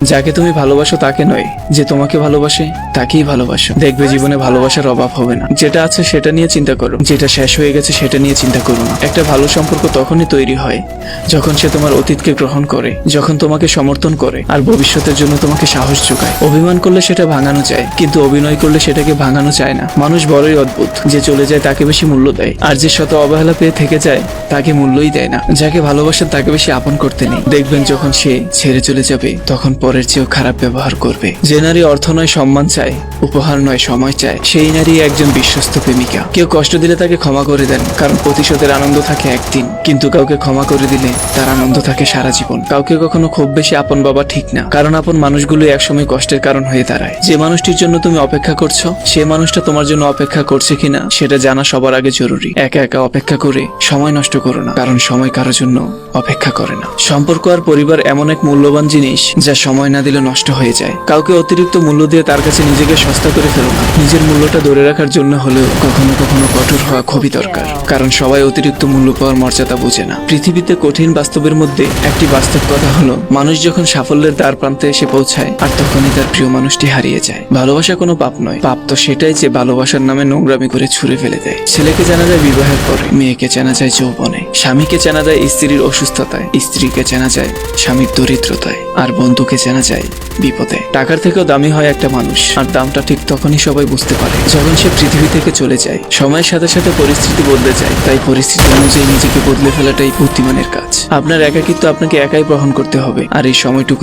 যাকে তুমি ভালোবাসো তাকে নয়, যে তোমাকে ভালোবাসে তাকেই ভালোবাসো। দেখবে জীবনে ভালোবাসার অভাব হবে না। যেটা আছে সেটা নিয়ে চিন্তা করো, যেটা শেষ হয়ে গেছে সেটা নিয়ে চিন্তা করো না। একটা ভালো সম্পর্ক তখনই তৈরি হয় যখন সে তোমার অতীতকে গ্রহণ করে, যখন তোমাকে সমর্থন করে আর ভবিষ্যতের জন্য তোমাকে সাহস যোগায়। অভিমান করলে সেটা ভাঙানো যায়, কিন্তু অভিনয় করলে সেটাকে ভাঙানো যায় না। মানুষ বড়ই অদ্ভুত, যে চলে যায় তাকে বেশি মূল্য দেয়, আর যে শত অবহেলা পেয়ে থেকে যায় তাকে মূল্যই দেয় না। যাকে ভালোবাসেন তাকে বেশি আপন করতে নেই। দেখবেন যখন সে ছেড়ে চলে যাবে তখন পরের চেয়েও খারাপ ব্যবহার করবে। যে নারী অর্থ নয় সম্মান চায়, উপহার নয় সময় চায়, সেই নারী একজন বিশ্বস্ত প্রেমিকা। কেউ কষ্ট দিলে তাকে ক্ষমা করে দেন, কারণ প্রতিশোধের আনন্দ থাকে একদিন, কিন্তু কাউকে ক্ষমা করে দিলে তার আনন্দ থাকে সারা জীবন। কাউকে কখনো খুব বেশি আপন বাবা ঠিক না, কারণ আপন মানুষগুলো একসময় কষ্টের কারণ হয়ে দাঁড়ায়। যে মানুষটির জন্য তুমি অপেক্ষা করছো, সে মানুষটা তোমার জন্য অপেক্ষা করছে কিনা সেটা জানা সবার আগে জরুরি। একা একা অপেক্ষা করে সময় নষ্ট করো না, কারণ সময় কারোর জন্য অপেক্ষা করে না। সম্পর্ক আর পরিবার এমন এক মূল্যবান জিনিস যা সময় না দিলে নষ্ট হয়ে যায়। কাউকে অতিরিক্ত মূল্য দিয়ে তার কাছে নিজেকে সস্তা করে ফেলো না। নিজের মূল্যটা ধরে রাখার জন্য হলেও কখনো কখনো কঠোর হওয়া খুবই দরকার, কারণ সবাই অতিরিক্ত মূল্য পাওয়ার মর্যাদা বোঝে না। পৃথিবীতে কঠিন বাস্তবের মধ্যে একটি বাস্তব কথা হলো, মানুষ যখন সাফল্যের দ্বার প্রান্তে এসে পৌঁছায় আর তখনই তার প্রিয় মানুষটি হারিয়ে যায়। ভালোবাসা কোনো পাপ নয়, পাপ তো সেটাই যে ভালোবাসার নামে নোংরামি করে ছুঁড়ে ফেলে দেয়। ছেলেকে জানা যায় বিবাহের পরে, মেয়েকে জানা যায় যৌবনে, স্বামীকে জানা যায় স্ত্রীর অসুস্থতায়, স্ত্রীকে জানা যায় স্বামীর দরিদ্রতায়, আর বন্ধুকে জানা যায় বিপদে। টাকার থেকেও দামি হয় একটা মানুষ, আর দামটা ঠিক তখনই সবাই বুঝতে পারে যখন সে পৃথিবী থেকে চলে যায়। সময়ের সাথে সাথে পরিস্থিতি বদলে যায়, তাই পরিস্থিতি অনুযায়ী নিজেকে বদলে ফেলাটাই বুদ্ধিমানের কাজ। আপনার একাকিত্ব আপনাকে একাই গ্রহণ করতে হবে, আর এই সময়টুকু